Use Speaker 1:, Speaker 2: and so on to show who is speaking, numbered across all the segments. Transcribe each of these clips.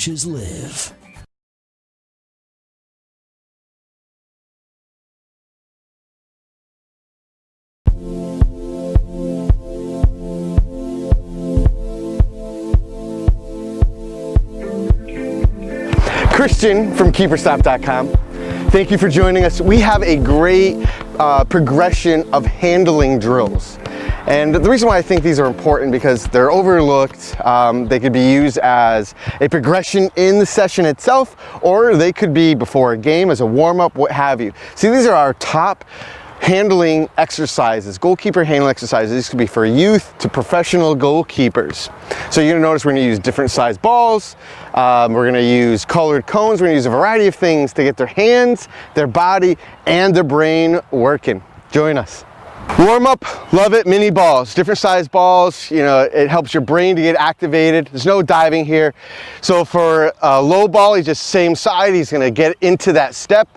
Speaker 1: coaches live.
Speaker 2: Christian from keeperstop.com. Thank you for joining us. We have a great progression of handling drills. And the reason why I think these are important because they're overlooked. They could be used as a progression in the session itself, or they could be before a game as a warm-up, what have you. See, these are our top handling exercises, goalkeeper handling exercises. These could be for youth to professional goalkeepers. So you're gonna notice we're gonna use different size balls. We're gonna use colored cones. We're gonna use a variety of things to get their hands, their body, and their brain working. Join us. Warm up, love it, mini balls, different size balls. You know, it helps your brain to get activated. There's no diving here. So for a low ball, he's just same side. He's gonna get into that step.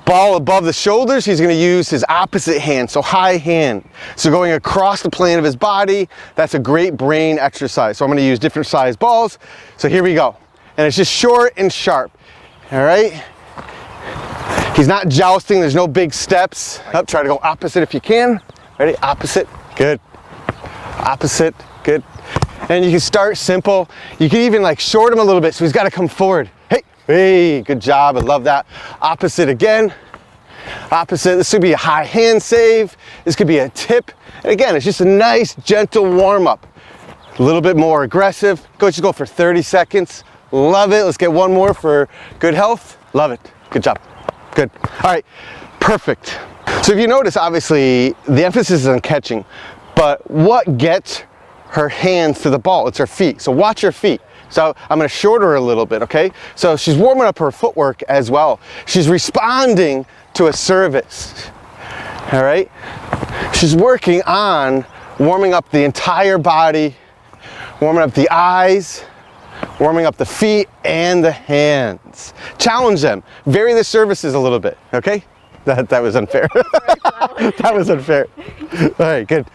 Speaker 2: Ball above the shoulders, he's going to use his opposite hand, so high hand. So going across the plane of his body, that's a great brain exercise. So I'm going to use different size balls. So here we go. And it's just short and sharp. All right? He's not jousting, there's no big steps. Try to go opposite if you can. Ready? Opposite. Good. Opposite. Good. And you can start simple. You can even like short him a little bit so he's got to come forward. Hey, good job, I love that. Opposite again, opposite. This could be a high hand save. This could be a tip. And again, it's just a nice, gentle warm up. A little bit more aggressive. Just go for 30 seconds. Love it. Let's get one more for good health. Love it. Good job. Good. All right, perfect. So if you notice, obviously, the emphasis is on catching, but what gets her hands to the ball? It's her feet. So watch her feet. So I'm going to short her a little bit, okay? So she's warming up her footwork as well. She's responding to a service, all right? She's working on warming up the entire body, warming up the eyes, warming up the feet and the hands. Challenge them. Vary the services a little bit, okay? That was unfair. That was unfair. All right, good.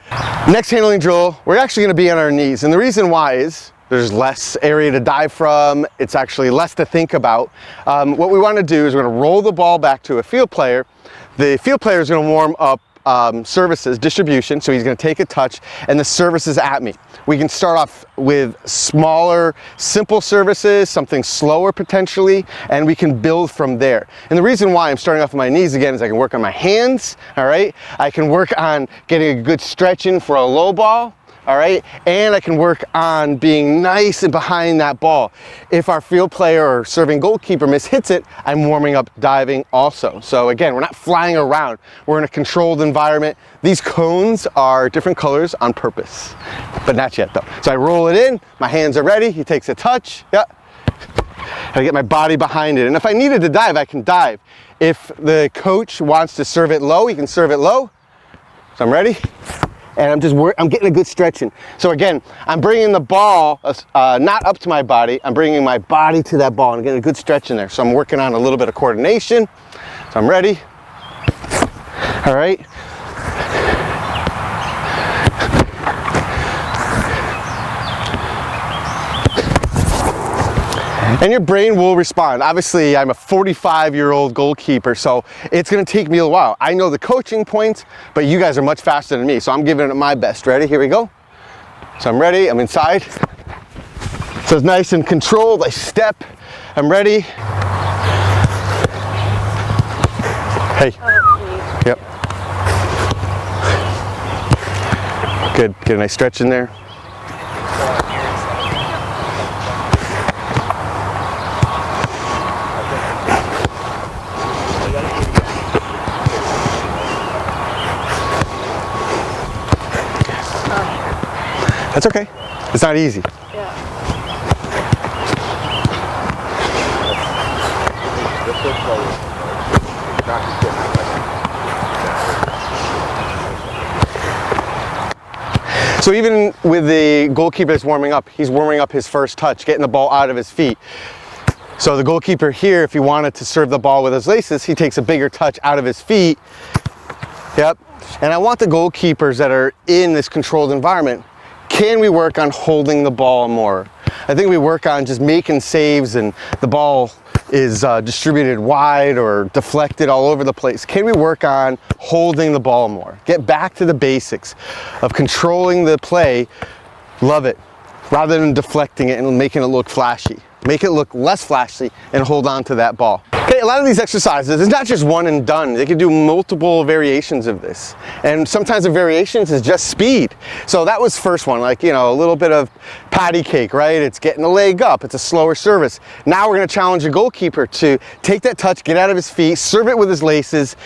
Speaker 2: Next handling drill, we're actually going to be on our knees. And the reason why is there's less area to dive from. It's actually less to think about. What we want to do is we're going to roll the ball back to a field player. The field player is going to warm up services, distribution, so he's going to take a touch, and the service is at me. We can start off with smaller, simple services, something slower potentially, and we can build from there. And the reason why I'm starting off with my knees again is I can work on my hands, all right? I can work on getting a good stretch in for a low ball. All right, and I can work on being nice and behind that ball. If our field player or serving goalkeeper mishits it, I'm warming up diving also. So again, we're not flying around. We're in a controlled environment. These cones are different colors on purpose, but not yet though. So I roll it in, my hands are ready, he takes a touch, yeah. I get my body behind it. And if I needed to dive, I can dive. If the coach wants to serve it low, he can serve it low. So I'm ready. And I'm getting a good stretch in. So again, I'm bringing the ball not up to my body, I'm bringing my body to that ball and getting a good stretch in there. So I'm working on a little bit of coordination. So I'm ready. All right. And your brain will respond. Obviously, I'm a 45-year-old goalkeeper, so it's gonna take me a while. I know the coaching points, but you guys are much faster than me, so I'm giving it my best. Ready? Here we go. So I'm ready, I'm inside. So it's nice and controlled, I step, I'm ready. Hey. Yep. Good, get a nice stretch in there. That's okay. It's not easy.
Speaker 3: Yeah.
Speaker 2: So even with the goalkeeper that's warming up, he's warming up his first touch, getting the ball out of his feet. So the goalkeeper here, if he wanted to serve the ball with his laces, he takes a bigger touch out of his feet. Yep. And I want the goalkeepers that are in this controlled environment, can we work on holding the ball more? I think we work on just making saves and the ball is distributed wide or deflected all over the place. Can we work on holding the ball more? Get back to the basics of controlling the play, love it, rather than deflecting it and making it look flashy. Make it look less flashy and hold on to that ball. Okay, a lot of these exercises, it's not just one and done. They can do multiple variations of this. And sometimes the variations is just speed. So that was first one, like, you know, a little bit of patty cake, right? It's getting the leg up, it's a slower service. Now we're gonna challenge the goalkeeper to take that touch, get out of his feet, serve it with his laces,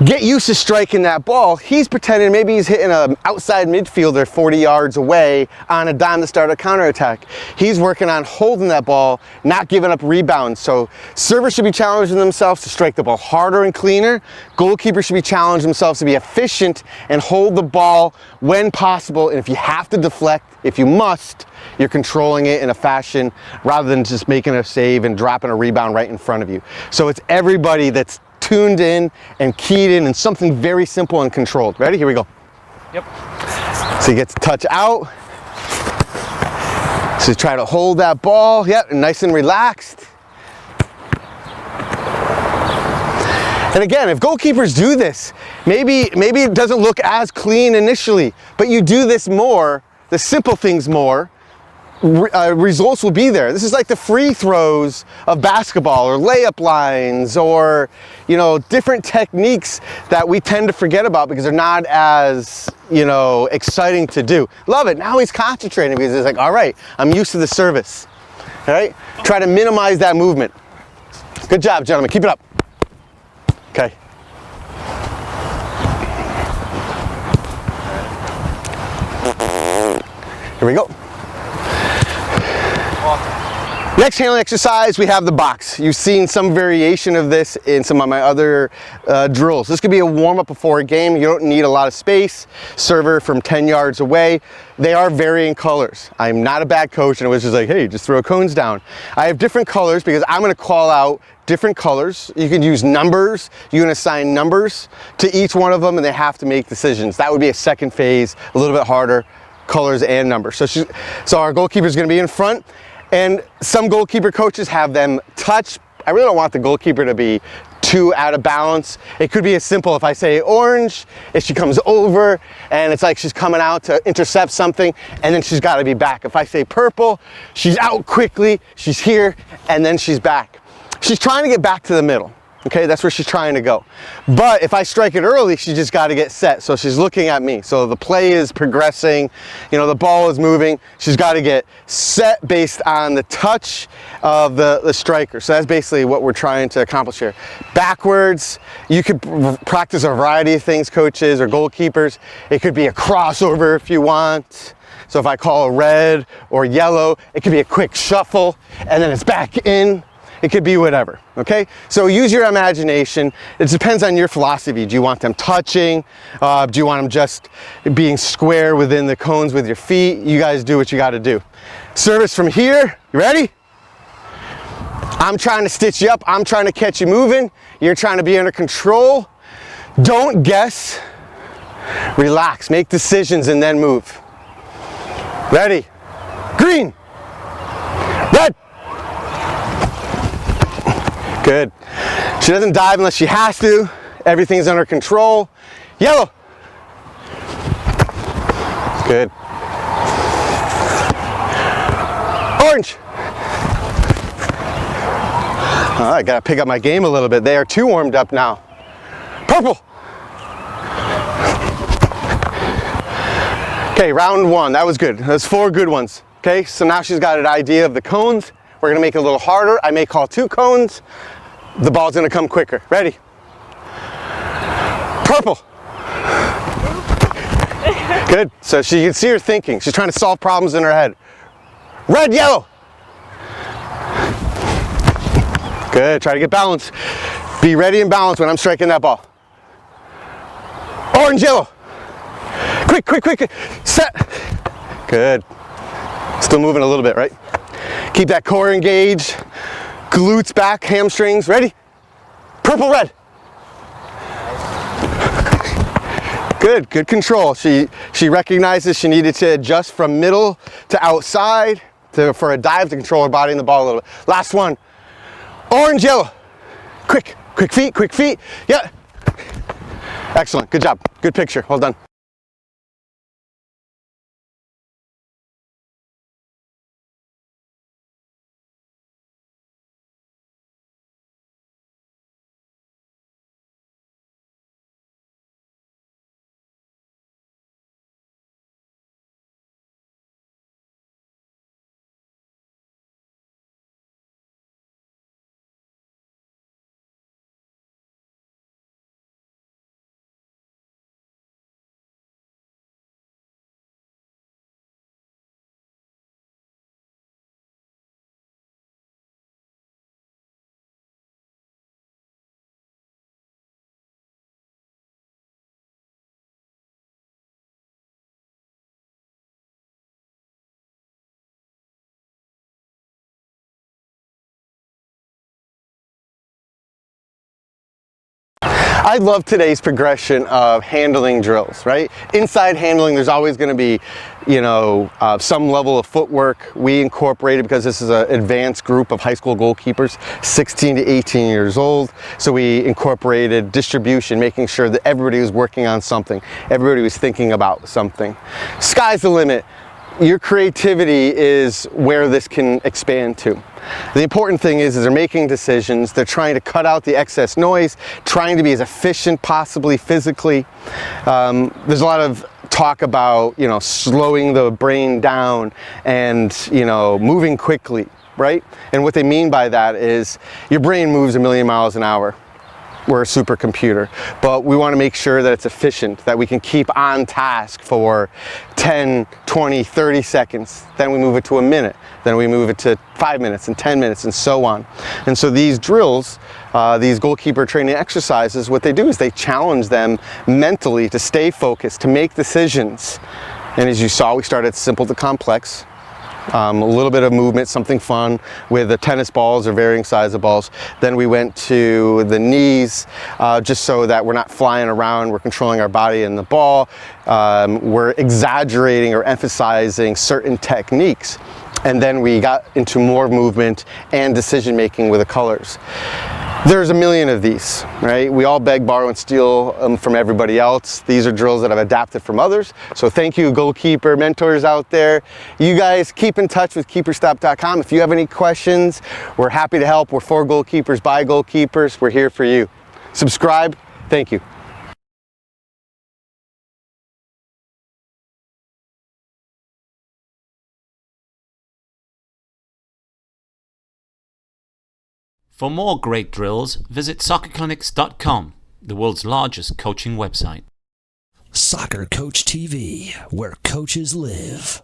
Speaker 2: get used to striking that ball. He's pretending maybe he's hitting an outside midfielder 40 yards away on a dime to start a counterattack. He's working on holding that ball, not giving up rebounds. So servers should be challenging themselves to strike the ball harder and cleaner. Goalkeepers should be challenging themselves to be efficient and hold the ball when possible. And if you have to deflect, if you must, you're controlling it in a fashion rather than just making a save and dropping a rebound right in front of you. So it's everybody that's tuned in and keyed in and something very simple and controlled. Ready? Here we go.
Speaker 1: Yep.
Speaker 2: So you get to touch out. So try to hold that ball. Yep, nice and relaxed. And again, if goalkeepers do this, maybe it doesn't look as clean initially, but you do this more, the simple things more, results will be there. This is like the free throws of basketball or layup lines or, you know, different techniques that we tend to forget about because they're not as, you know, exciting to do. Love it. Now he's concentrating because he's like, all right, I'm used to the service. All right? Try to minimize that movement. Good job, gentlemen. Keep it up. Okay. Here we go. Next handling exercise, we have the box. You've seen some variation of this in some of my other drills. This could be a warm-up before a game. You don't need a lot of space. Server from 10 yards away. They are varying colors. I'm not a bad coach and it was just like, hey, just throw cones down. I have different colors because I'm gonna call out different colors. You can use numbers. You can assign numbers to each one of them and they have to make decisions. That would be a second phase, a little bit harder, colors and numbers. So our goalkeeper is gonna be in front. And some goalkeeper coaches have them touch. I really don't want the goalkeeper to be too out of balance. It could be as simple if I say orange, if she comes over and it's like she's coming out to intercept something and then she's got to be back. If I say purple, she's out quickly, she's here, and then she's back. She's trying to get back to the middle. Okay, that's where she's trying to go. But if I strike it early, she just got to get set. So she's looking at me. So the play is progressing, you know, the ball is moving. She's got to get set based on the touch of the striker. So that's basically what we're trying to accomplish here. Backwards, you could practice a variety of things, coaches or goalkeepers. It could be a crossover if you want. So if I call a red or yellow, it could be a quick shuffle and then it's back in. It could be whatever, okay? So use your imagination. It depends on your philosophy. Do you want them touching? Do you want them just being square within the cones with your feet? You guys do what you gotta do. Service from here, you ready? I'm trying to stitch you up. I'm trying to catch you moving. You're trying to be under control. Don't guess. Relax, make decisions and then move. Ready? Green. Red. Good. She doesn't dive unless she has to. Everything's under control. Yellow. Good. Orange. I gotta pick up my game a little bit. They are too warmed up now. Purple. Okay, round one. That was good. That's 4 good ones. Okay, so now she's got an idea of the cones. We're gonna make it a little harder. I may call 2 cones. The ball's gonna come quicker. Ready? Purple. Good. So she can see her thinking. She's trying to solve problems in her head. Red, yellow. Good. Try to get balance. Be ready and balanced when I'm striking that ball. Orange, yellow. Quick, quick, quick. Set. Good. Still moving a little bit, right? Keep that core engaged, glutes back, hamstrings, ready? Purple, red. Good, good control. She recognizes she needed to adjust from middle to outside. for a dive to control our body and the ball a little bit. Last one. Orange, yellow. Quick feet, quick feet. Yeah. Excellent, good job. Good picture, well done. I love today's progression of handling drills, right? Inside handling, there's always going to be, some level of footwork. We incorporated, because this is an advanced group of high school goalkeepers, 16 to 18 years old. So we incorporated distribution, making sure that everybody was working on something. Everybody was thinking about something. Sky's the limit. Your creativity is where this can expand to. The important thing is they're making decisions, they're trying to cut out the excess noise, trying to be as efficient possibly physically. There's a lot of talk about, slowing the brain down and, moving quickly, right? And what they mean by that is your brain moves 1,000,000 miles an hour. We're a supercomputer, but we want to make sure that it's efficient, that we can keep on task for 10, 20, 30 seconds. Then we move it to a minute. Then we move it to 5 minutes and 10 minutes and so on. And so these drills, these goalkeeper training exercises, what they do is they challenge them mentally to stay focused, to make decisions. And as you saw, we started simple to complex. A little bit of movement, something fun with the tennis balls or varying size of balls. Then we went to the knees, just so that we're not flying around, we're controlling our body and the ball. We're exaggerating or emphasizing certain techniques. And then we got into more movement and decision making with the colors. There's a million of these, right? We all beg, borrow, and steal from everybody else. These are drills that I've adapted from others. So thank you, goalkeeper mentors out there. You guys keep in touch with keeperstop.com. If you have any questions, we're happy to help. We're for goalkeepers, by goalkeepers. We're here for you. Subscribe. Thank you.
Speaker 1: For more great drills, visit SoccerClinics.com, the world's largest coaching website.
Speaker 3: Soccer Coach TV, where coaches live.